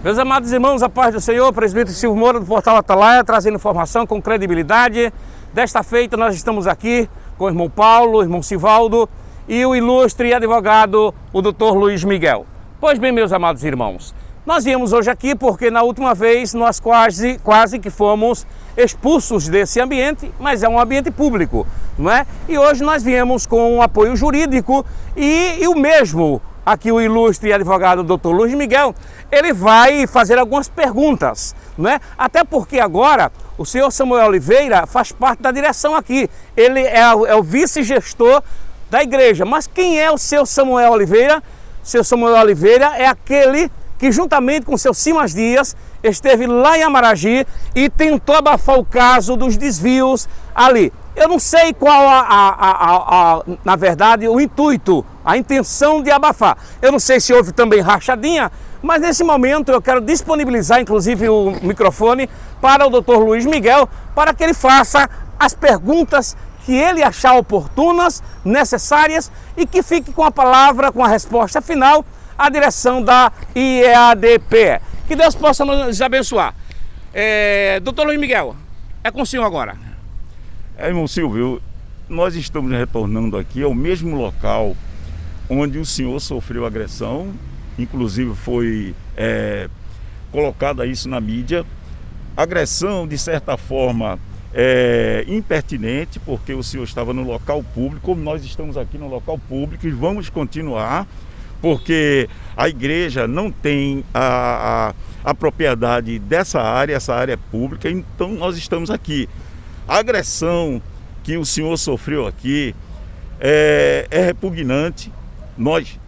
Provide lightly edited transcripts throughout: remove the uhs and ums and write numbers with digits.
Meus amados irmãos, a paz do Senhor, presbítero Silvio Moura do Portal Atalaia, trazendo informação com credibilidade. Desta feita nós estamos aqui com o irmão Paulo, o irmão Sivaldo e o ilustre advogado, o doutor Luiz Miguel. Pois bem, meus amados irmãos, nós viemos hoje aqui porque na última vez nós quase que fomos expulsos desse ambiente, mas é um ambiente público, não é? E hoje nós viemos com um apoio jurídico e o mesmo, aqui o ilustre advogado Dr. Luiz Miguel, ele vai fazer algumas perguntas, não é? Até porque agora o senhor Samuel Oliveira faz parte da direção aqui, ele é o vice-gestor da igreja. Mas quem é o seu Samuel Oliveira? Seu Samuel Oliveira é aquele que juntamente com seu Simas Dias esteve lá em Amaragi e tentou abafar o caso dos desvios ali. Eu não sei qual na verdade, o intuito, a intenção de abafar. Eu não sei se houve também rachadinha, mas nesse momento eu quero disponibilizar inclusive o microfone para o Dr. Luiz Miguel, para que ele faça as perguntas que ele achar oportunas, necessárias, e que fique com a palavra, com a resposta final, a direção da IEADPE. Que Deus possa nos abençoar. Doutor Luiz Miguel, é com o senhor agora. Irmão Silvio, nós estamos retornando aqui ao mesmo local onde o senhor sofreu agressão, inclusive foi colocada isso na mídia. Agressão, de certa forma, impertinente, porque o senhor estava no local público, como nós estamos aqui no local público e vamos continuar, porque a igreja não tem a propriedade dessa área, essa área é pública, então nós estamos aqui. A agressão que o senhor sofreu aqui é repugnante. Nós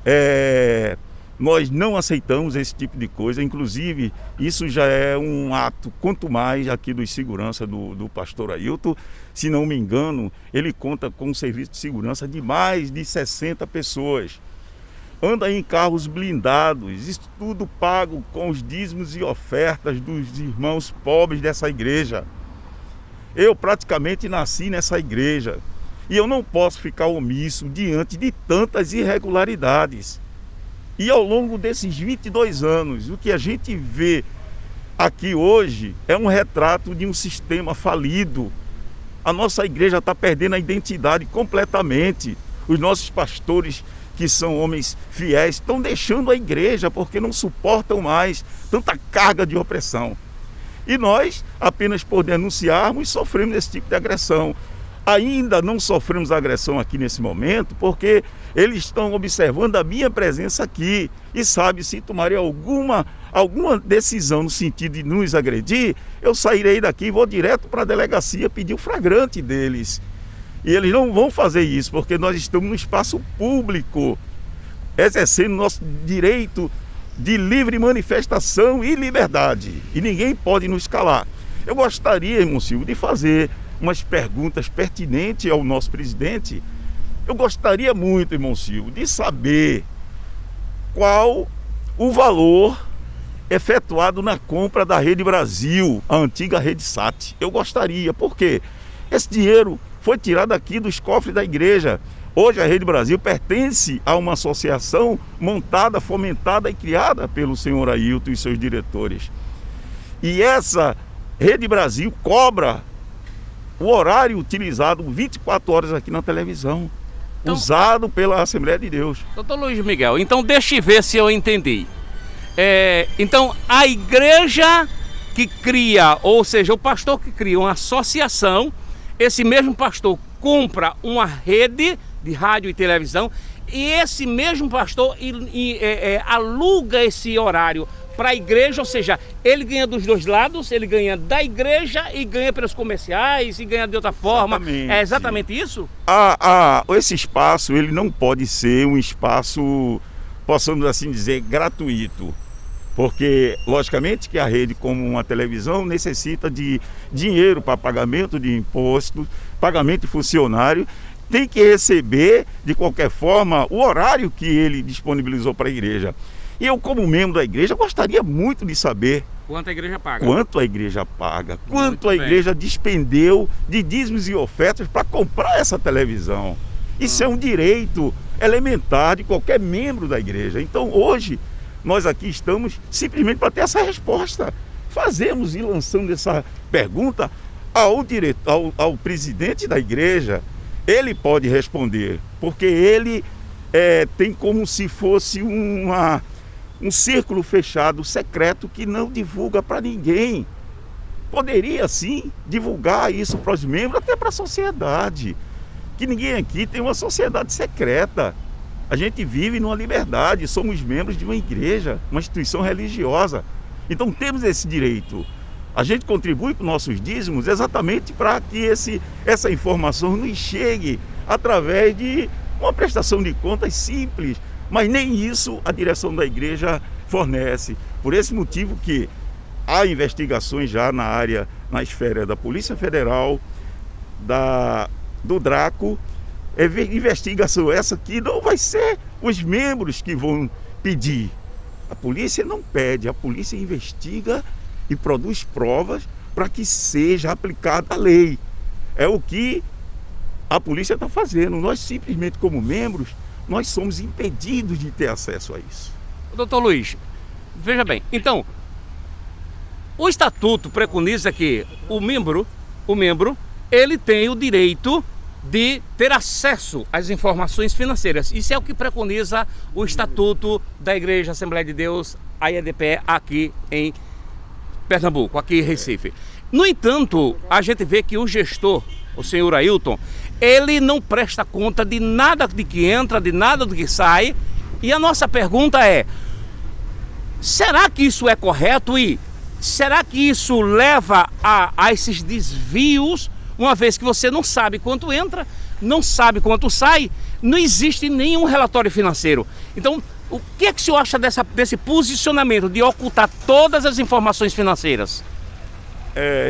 não aceitamos esse tipo de coisa, inclusive isso já é um ato, quanto mais aqui dos segurança do pastor Ailton. Se não me engano, ele conta com um serviço de segurança de mais de 60 pessoas. Anda em carros blindados, isso tudo pago com os dízimos e ofertas dos irmãos pobres dessa igreja. Eu praticamente nasci nessa igreja e eu não posso ficar omisso diante de tantas irregularidades. E ao longo desses 22 anos, o que a gente vê aqui hoje é um retrato de um sistema falido. A nossa igreja está perdendo a identidade completamente. Os nossos pastores, que são homens fiéis, estão deixando a igreja porque não suportam mais tanta carga de opressão. E nós, apenas por denunciarmos, sofremos esse tipo de agressão. Ainda não sofremos agressão aqui nesse momento, porque eles estão observando a minha presença aqui e sabe, se tomarem alguma decisão no sentido de nos agredir, eu sairei daqui e vou direto para a delegacia pedir o flagrante deles. E eles não vão fazer isso, porque nós estamos no espaço público, exercendo nosso direito de livre manifestação e liberdade, e ninguém pode nos calar. Eu gostaria, irmão Silvio, de fazer umas perguntas pertinentes ao nosso presidente. Eu gostaria muito, irmão Silvio, de saber qual o valor efetuado na compra da Rede Brasil, a antiga Rede Sat. Eu gostaria, porque esse dinheiro foi tirado aqui dos cofres da igreja. Hoje a Rede Brasil pertence a uma associação montada, fomentada e criada pelo senhor Ailton e seus diretores. E essa Rede Brasil cobra o horário utilizado 24 horas aqui na televisão, então, usado pela Assembleia de Deus. Doutor Luiz Miguel, então deixa eu ver se eu entendi. Então a igreja que cria, ou seja, o pastor que cria uma associação, esse mesmo pastor compra uma rede de rádio e televisão e esse mesmo pastor aluga esse horário para a igreja, ou seja, ele ganha dos dois lados, ele ganha da igreja e ganha pelos comerciais e ganha de outra forma. Exatamente. É exatamente isso? Esse espaço, ele não pode ser um espaço, possamos assim dizer, gratuito. Porque, logicamente, que a rede, como uma televisão, necessita de dinheiro para pagamento de imposto, pagamento de funcionário, tem que receber, de qualquer forma, o horário que ele disponibilizou para a igreja. E eu, como membro da igreja, gostaria muito de saber quanto a igreja paga. Quanto a igreja paga, quanto a igreja despendeu de dízimos e ofertas para comprar essa televisão. Isso é um direito elementar de qualquer membro da igreja. Então, hoje, Nós aqui estamos simplesmente para ter essa resposta. Fazemos e lançamos essa pergunta ao presidente da igreja. Ele pode responder, porque ele tem como se fosse um círculo fechado, secreto, que não divulga para ninguém. Poderia sim divulgar isso para os membros, até para a sociedade. Que ninguém aqui tem uma sociedade secreta. A gente vive numa liberdade, somos membros de uma igreja, uma instituição religiosa. Então temos esse direito. A gente contribui com nossos dízimos exatamente para que essa informação nos chegue através de uma prestação de contas simples. Mas nem isso a direção da igreja fornece. Por esse motivo que há investigações já na esfera da Polícia Federal, do DRACO. Investigação essa que não vai ser os membros que vão pedir. A polícia não pede, a polícia investiga e produz provas para que seja aplicada a lei. É o que a polícia está fazendo. Nós simplesmente, como membros, nós somos impedidos de ter acesso a isso. Doutor Luiz, veja bem, então, o estatuto preconiza que o membro, ele tem o direito de ter acesso às informações financeiras. Isso é o que preconiza o Estatuto da Igreja Assembleia de Deus, a IEDPE, aqui em Pernambuco, aqui em Recife. No entanto, a gente vê que o gestor, o senhor Ailton, ele não presta conta de nada de que entra, de nada do que sai. E a nossa pergunta é: será que isso é correto e será que isso leva a esses desvios, uma vez que você não sabe quanto entra, não sabe quanto sai, não existe nenhum relatório financeiro? Então, o que é que o senhor acha desse posicionamento de ocultar todas as informações financeiras?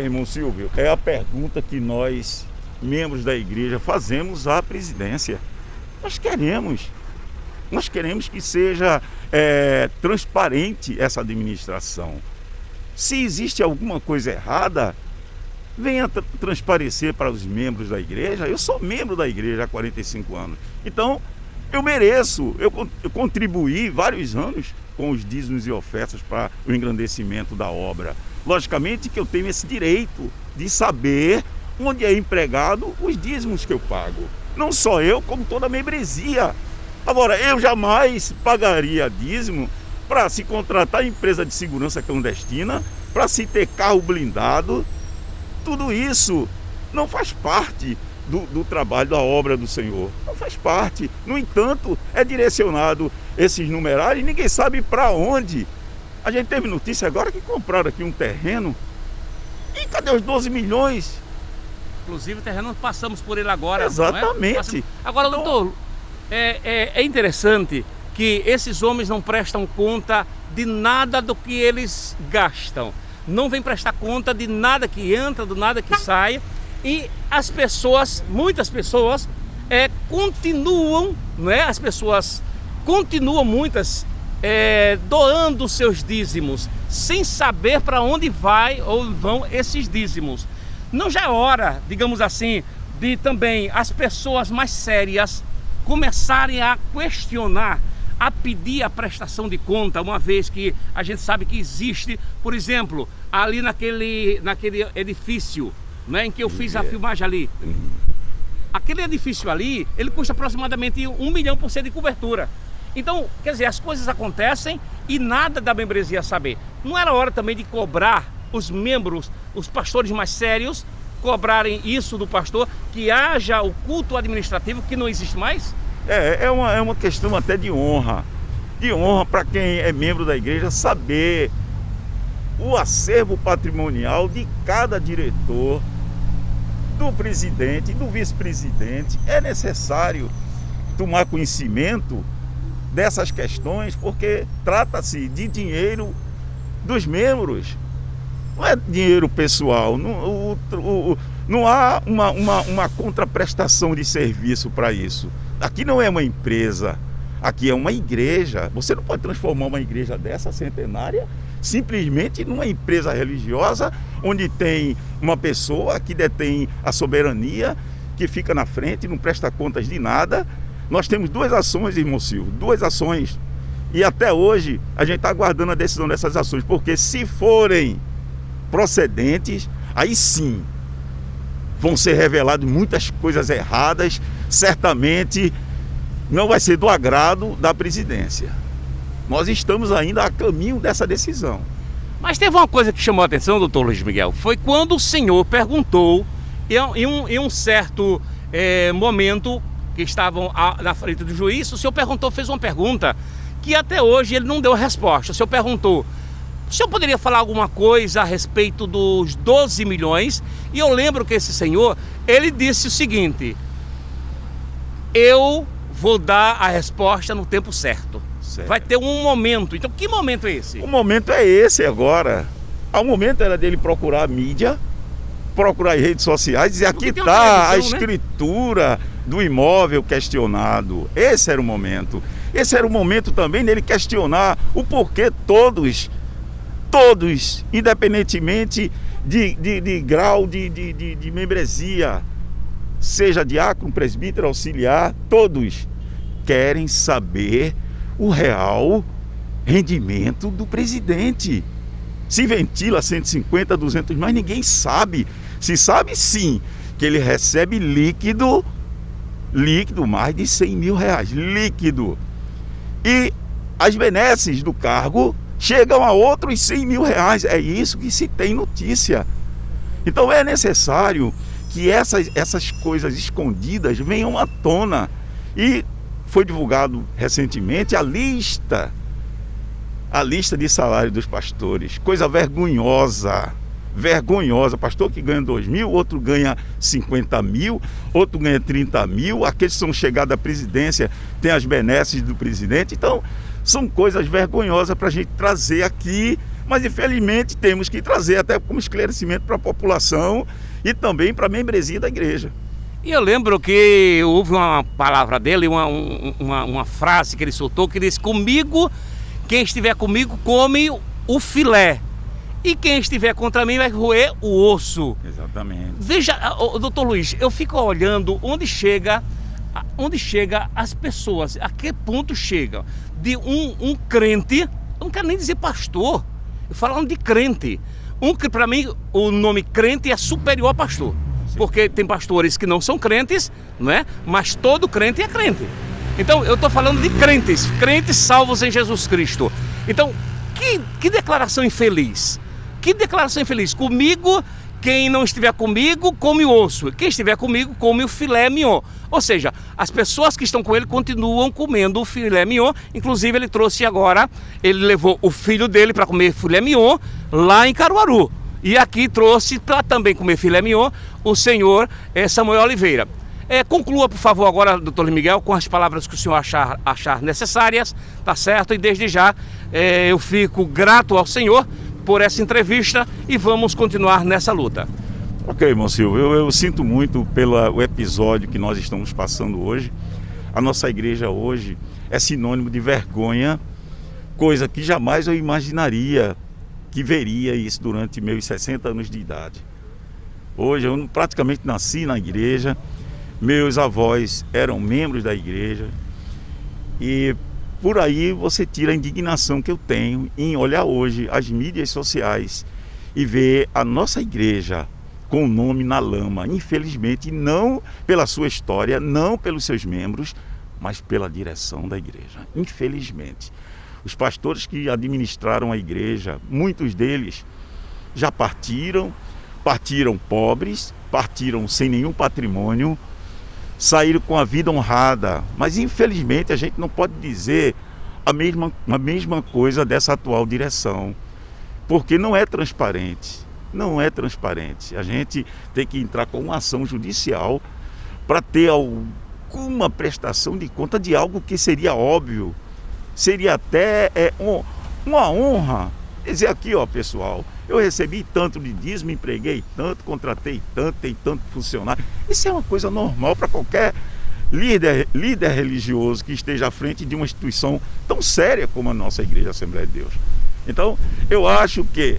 Irmão Silvio, é a pergunta que nós, membros da igreja, fazemos à presidência. Nós queremos que seja transparente essa administração. Se existe alguma coisa errada, venha transparecer para os membros da igreja. Eu sou membro da igreja há 45 anos. Então, eu mereço. Eu contribuí vários anos com os dízimos e ofertas para o engrandecimento da obra. Logicamente que eu tenho esse direito de saber onde é empregado os dízimos que eu pago. Não só eu, como toda a membresia. Agora, eu jamais pagaria dízimo para se contratar empresa de segurança clandestina, para se ter carro blindado. Tudo isso não faz parte do trabalho, da obra do Senhor. Não faz parte. No entanto, é direcionado esses numerários e ninguém sabe para onde. A gente teve notícia agora que compraram aqui um terreno. E cadê os 12 milhões? Inclusive o terreno, passamos por ele agora. Exatamente. Agora, doutor, é interessante que esses homens não prestam conta de nada do que eles gastam. Não vem prestar conta de nada que entra, de nada que sai. E as pessoas, muitas pessoas, continuam, muitas, doando seus dízimos, sem saber para onde vai ou vão esses dízimos. Não já é hora, digamos assim, de também as pessoas mais sérias começarem a questionar, a pedir a prestação de conta, uma vez que a gente sabe que existe, por exemplo, ali naquele edifício, em que eu fiz a filmagem ali. Aquele edifício ali, ele custa aproximadamente 1 milhão por cento de cobertura. Então, quer dizer, as coisas acontecem e nada da membresia saber. Não era hora também de cobrar os membros, os pastores mais sérios, cobrarem isso do pastor, que haja o culto administrativo que não existe mais? É uma questão até de honra para quem é membro da igreja, saber o acervo patrimonial de cada diretor, do presidente e do vice-presidente. É necessário tomar conhecimento dessas questões, porque trata-se de dinheiro dos membros, não é dinheiro pessoal. Não há uma contraprestação de serviço para isso. Aqui não é uma empresa, aqui é uma igreja. Você não pode transformar uma igreja dessa centenária simplesmente numa empresa religiosa, onde tem uma pessoa que detém a soberania, que fica na frente, não presta contas de nada. Nós temos duas ações, irmão Silvio, duas ações. E até hoje a gente está aguardando a decisão dessas ações, porque se forem procedentes, aí sim vão ser reveladas muitas coisas erradas, certamente não vai ser do agrado da presidência. Nós estamos ainda a caminho dessa decisão. Mas teve uma coisa que chamou a atenção, doutor Luiz Miguel, foi quando o senhor perguntou, em um certo momento que estavam na frente do juiz, o senhor perguntou, fez uma pergunta que até hoje ele não deu resposta. O senhor perguntou, o senhor poderia falar alguma coisa a respeito dos 12 milhões? E eu lembro que esse senhor, ele disse o seguinte: eu vou dar a resposta no tempo certo. Vai ter um momento. Então, que momento é esse? O momento é esse agora. O momento era dele procurar a mídia, procurar as redes sociais, dizer aqui está a escritura, né, do imóvel questionado. Esse era o momento. Esse era o momento também dele questionar o porquê todos, independentemente de grau de membresia, seja diácono, presbítero, auxiliar, todos querem saber o real rendimento do presidente. Se ventila 150, 200, mas ninguém sabe. Se sabe sim que ele recebe líquido, mais de 100 mil reais, líquido. E as benesses do cargo chegam a outros 100 mil reais. É isso que se tem notícia. Então é necessário que essas coisas escondidas venham à tona. E foi divulgado recentemente a lista de salário dos pastores. Coisa vergonhosa. Pastor que ganha 2 mil, outro ganha 50 mil, outro ganha 30 mil. Aqueles que são chegados à presidência têm as benesses do presidente. Então, são coisas vergonhosas para a gente trazer aqui, mas infelizmente temos que trazer até como esclarecimento para a população e também para a membresia da igreja. E eu lembro que houve uma palavra dele, uma frase que ele soltou, que disse: comigo, quem estiver comigo come o filé, e quem estiver contra mim vai roer o osso. Exatamente. Veja, doutor Luiz, eu fico olhando onde chega as pessoas, a que ponto chega de um crente, eu não quero nem dizer pastor, eu falando de crente. Para mim, o nome crente é superior a pastor. Porque tem pastores que não são crentes, não é? Mas todo crente é crente. Então, eu estou falando de crentes salvos em Jesus Cristo. Então, que declaração infeliz. Que declaração infeliz. Comigo, quem não estiver comigo, come o osso. Quem estiver comigo, come o filé mignon. Ou seja, as pessoas que estão com ele continuam comendo o filé mignon. Inclusive, ele trouxe agora, ele levou o filho dele para comer filé mignon lá em Caruaru. E aqui trouxe para também comer filé mignon o senhor Samuel Oliveira. Conclua, por favor, agora, doutor Miguel, com as palavras que o senhor achar necessárias, tá certo? E desde já eu fico grato ao senhor por essa entrevista e vamos continuar nessa luta. Ok, irmão Silvio, eu sinto muito pelo episódio que nós estamos passando hoje. A nossa igreja hoje é sinônimo de vergonha, coisa que jamais eu imaginaria que veria isso durante meus 60 anos de idade. Hoje eu praticamente nasci na igreja, meus avós eram membros da igreja e por aí você tira a indignação que eu tenho em olhar hoje as mídias sociais e ver a nossa igreja com o nome na lama, infelizmente não pela sua história, não pelos seus membros, mas pela direção da igreja, infelizmente. Os pastores que administraram a igreja, muitos deles já partiram pobres, partiram sem nenhum patrimônio, saíram com a vida honrada. Mas infelizmente a gente não pode dizer a mesma coisa dessa atual direção, porque não é transparente. Não é transparente. A gente tem que entrar com uma ação judicial para ter alguma prestação de conta de algo que seria óbvio. Seria até uma honra dizer aqui, ó, pessoal, eu recebi tanto de dízimo, empreguei tanto, contratei tanto, tem tanto funcionário. Isso é uma coisa normal para qualquer líder religioso que esteja à frente de uma instituição tão séria como a nossa Igreja Assembleia de Deus. Então, eu acho que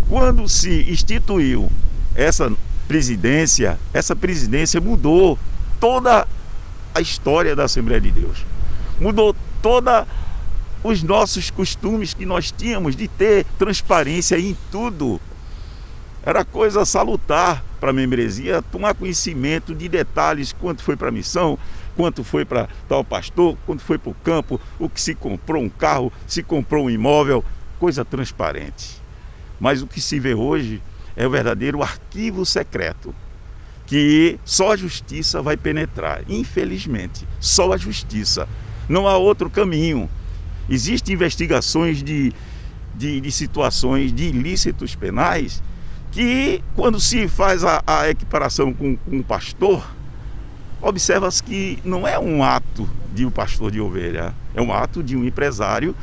quando se instituiu essa presidência mudou toda a história da Assembleia de Deus. Mudou toda os nossos costumes que nós tínhamos de ter transparência em tudo. Era coisa salutar para a membresia tomar conhecimento de detalhes, quanto foi para a missão, quanto foi para tal pastor, quanto foi para o campo, o que se comprou um carro, se comprou um imóvel, coisa transparente. Mas o que se vê hoje é o verdadeiro arquivo secreto, que só a justiça vai penetrar. Infelizmente, só a justiça. Não há outro caminho. Existem investigações de situações de ilícitos penais que, quando se faz a equiparação com um pastor, observa-se que não é um ato de um pastor de ovelha, é um ato de um empresário,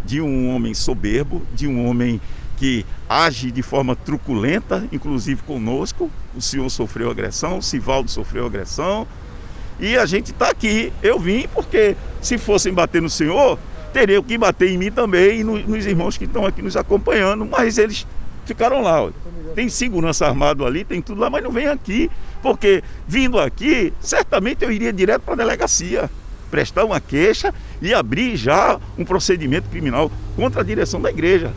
de um homem soberbo, de um homem que age de forma truculenta, inclusive conosco. O senhor sofreu agressão, o Sivaldo sofreu agressão, e a gente está aqui. Eu vim porque, se fossem bater no senhor, teriam que bater em mim também e nos irmãos que estão aqui nos acompanhando, mas eles ficaram lá. Tem segurança armado ali, tem tudo lá, mas não vem aqui, porque vindo aqui, certamente eu iria direto para a delegacia, prestar uma queixa e abrir já um procedimento criminal contra a direção da igreja.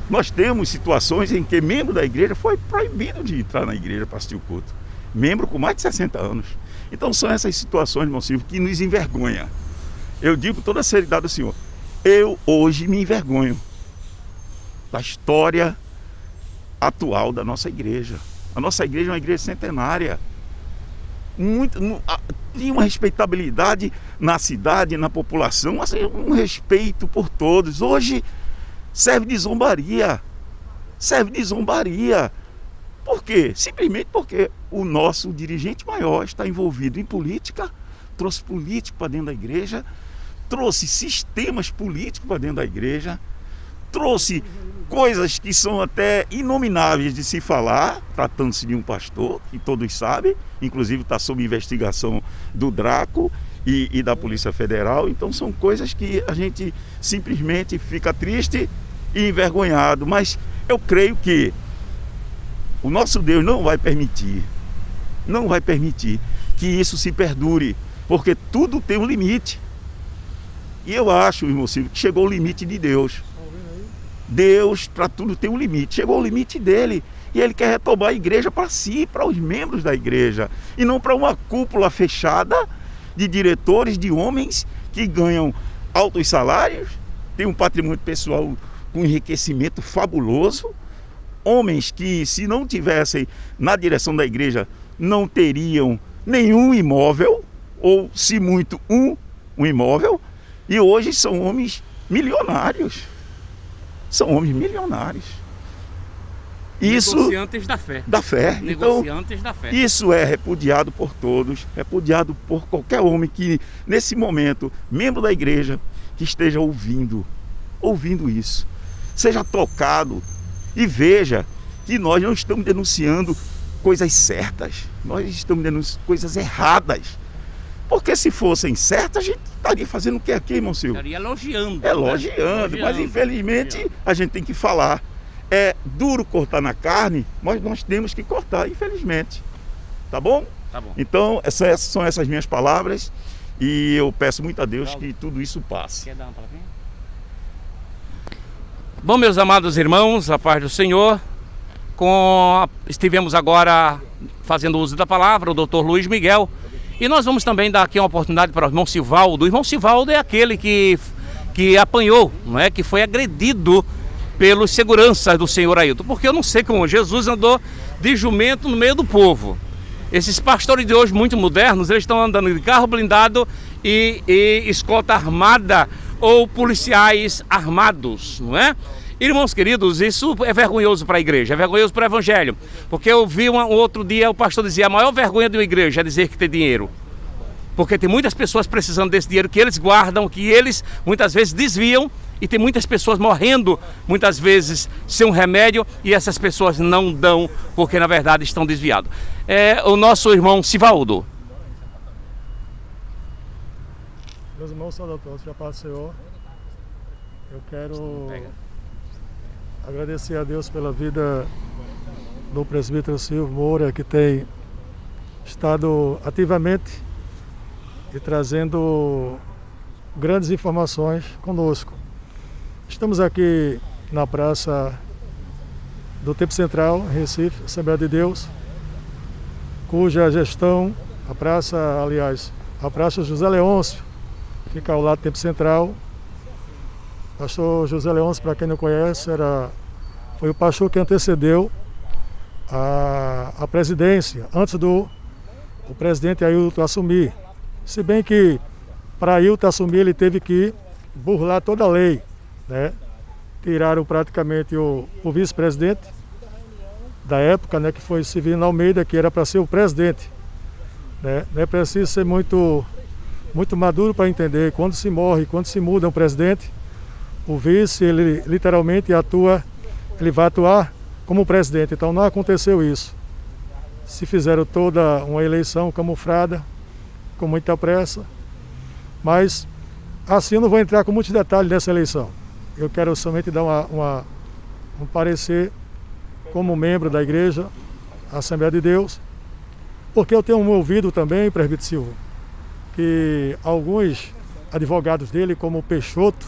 Nós temos situações em que membro da igreja foi proibido de entrar na igreja para assistir o culto. Membro com mais de 60 anos. Então são essas situações, irmão Silvio, que nos envergonham. Eu digo com toda a seriedade ao senhor, eu hoje me envergonho da história atual da nossa igreja. A nossa igreja é uma igreja centenária. Tinha uma respeitabilidade na cidade, na população, um respeito por todos. Hoje serve de zombaria. Serve de zombaria. Por quê? Simplesmente porque o nosso dirigente maior está envolvido em política, trouxe político para dentro da igreja, trouxe sistemas políticos para dentro da igreja, trouxe coisas que são até inomináveis de se falar, tratando-se de um pastor, que todos sabem, inclusive está sob investigação do Draco e da Polícia Federal. Então são coisas que a gente simplesmente fica triste e envergonhado, mas eu creio que o nosso Deus não vai permitir que isso se perdure, porque tudo tem um limite. E eu acho, irmão Silvio, que chegou o limite de Deus. Deus, para tudo, tem um limite. Chegou o limite dele. E ele quer retomar a igreja para si, para os membros da igreja. E não para uma cúpula fechada de diretores, de homens que ganham altos salários, têm um patrimônio pessoal com enriquecimento fabuloso. Homens que, se não tivessem na direção da igreja, não teriam nenhum imóvel, ou, se muito, um imóvel. E hoje são homens milionários. São homens milionários. Isso, negociantes da fé. Da fé. Negociantes então, da fé. Isso é repudiado por todos, repudiado por qualquer homem que, nesse momento, membro da igreja, que esteja ouvindo isso. Seja tocado e veja que nós não estamos denunciando coisas certas. Nós estamos denunciando coisas erradas. Porque se fossem certas, a gente estaria fazendo o que aqui, irmão Silvio? Estaria elogiando. Elogiando, mas infelizmente a gente tem que falar. É duro cortar na carne, mas nós temos que cortar, infelizmente. Tá bom? Tá bom. Então, são essas minhas palavras e eu peço muito a Deus que tudo isso passe. Quer dar uma palavrinha? Bom, meus amados irmãos, a paz do Senhor. Estivemos agora fazendo uso da palavra, o doutor Luiz Miguel. E nós vamos também dar aqui uma oportunidade para o irmão Sivaldo. O irmão Sivaldo é aquele que apanhou, não é? Que foi agredido pelos seguranças do senhor Ailton. Porque eu não sei como Jesus andou de jumento no meio do povo. Esses pastores de hoje muito modernos, eles estão andando de carro blindado e escolta armada ou policiais armados, não é? Irmãos queridos, isso é vergonhoso para a igreja, é vergonhoso para o evangelho. Porque eu vi um outro dia, o pastor dizia, a maior vergonha de uma igreja é dizer que tem dinheiro. Porque tem muitas pessoas precisando desse dinheiro que eles guardam, que eles muitas vezes desviam, e tem muitas pessoas morrendo, muitas vezes sem um remédio, e essas pessoas não dão, porque na verdade estão desviados. É o nosso irmão Sivaldo. Meus irmãos saudadores, já paz do Senhor. Eu quero agradecer a Deus pela vida do presbítero Silvio Moura, que tem estado ativamente e trazendo grandes informações conosco. Estamos aqui na Praça do Templo Central, Recife, Assembleia de Deus, cuja gestão, a Praça José Leôncio, fica ao lado do Templo Central. Pastor José Leôncio, para quem não conhece, foi o pastor que antecedeu a presidência, antes do presidente Ailton assumir. Se bem que para Ailton assumir ele teve que burlar toda a lei, né? Tiraram praticamente o vice-presidente da época, né, que foi Severino Almeida, que era para ser o presidente, né? Não é preciso ser muito maduro para entender, quando se morre, quando se muda um presidente, o vice, ele literalmente ele vai atuar como presidente. Então não aconteceu isso. Se fizeram toda uma eleição camuflada, com muita pressa, mas assim eu não vou entrar com muitos detalhes nessa eleição. Eu quero somente dar um parecer como membro da igreja, Assembleia de Deus, porque eu tenho ouvido também, presbítero Silva, que alguns advogados dele, como o Peixoto,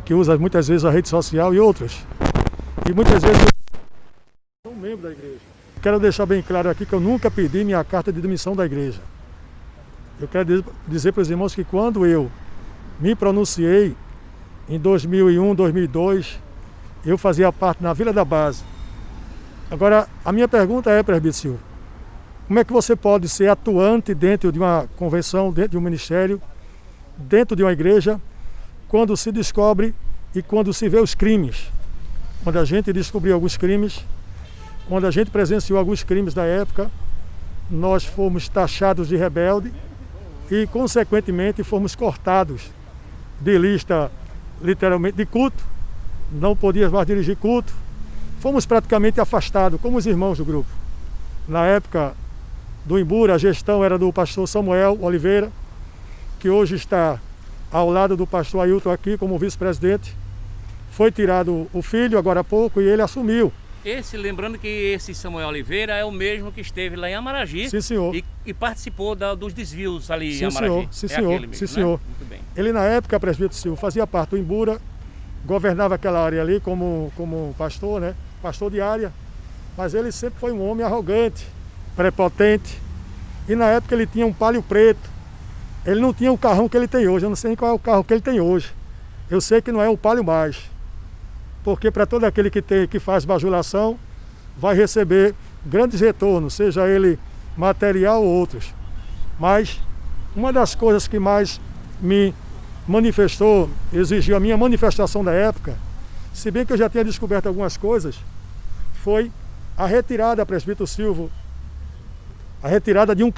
que usa muitas vezes a rede social e outros, e muitas vezes sou um membro da igreja. Quero deixar bem claro aqui que eu nunca pedi minha carta de demissão da igreja. Eu quero dizer para os irmãos que quando eu me pronunciei em 2001, 2002, eu fazia parte na Vila da Base. Agora, a minha pergunta é, presbítero Silva, como é que você pode ser atuante dentro de uma convenção, dentro de um ministério, dentro de uma igreja, quando se descobre e quando se vê os crimes? Quando a gente descobriu alguns crimes, quando a gente presenciou alguns crimes da época, nós fomos taxados de rebelde e, consequentemente, fomos cortados de lista, literalmente, de culto. Não podíamos mais dirigir culto. Fomos praticamente afastados, como os irmãos do grupo. Na época do Imbura, a gestão era do pastor Samuel Oliveira, que hoje está ao lado do pastor Ailton aqui como vice-presidente. Foi tirado o filho agora há pouco e ele assumiu. Lembrando que esse Samuel Oliveira é o mesmo que esteve lá em Amaragi. Sim, senhor. E participou dos desvios ali sim, em Amaragi. Senhor. Sim, senhor. Mesmo, sim, senhor. Né? Muito bem. Ele, na época, presbítero Silva, fazia parte do Imbura, governava aquela área ali como pastor, né? Pastor de área. Mas ele sempre foi um homem arrogante, prepotente. E na época ele tinha um Palio preto. Ele não tinha o carrão que ele tem hoje. Eu não sei nem qual é o carro que ele tem hoje. Eu sei que não é o Palio mais. Porque para todo aquele que faz bajulação, vai receber grandes retornos, seja ele material ou outros. Mas uma das coisas que mais me manifestou, exigiu a minha manifestação da época, se bem que eu já tinha descoberto algumas coisas, foi a retirada, presbítero Silva, a retirada de um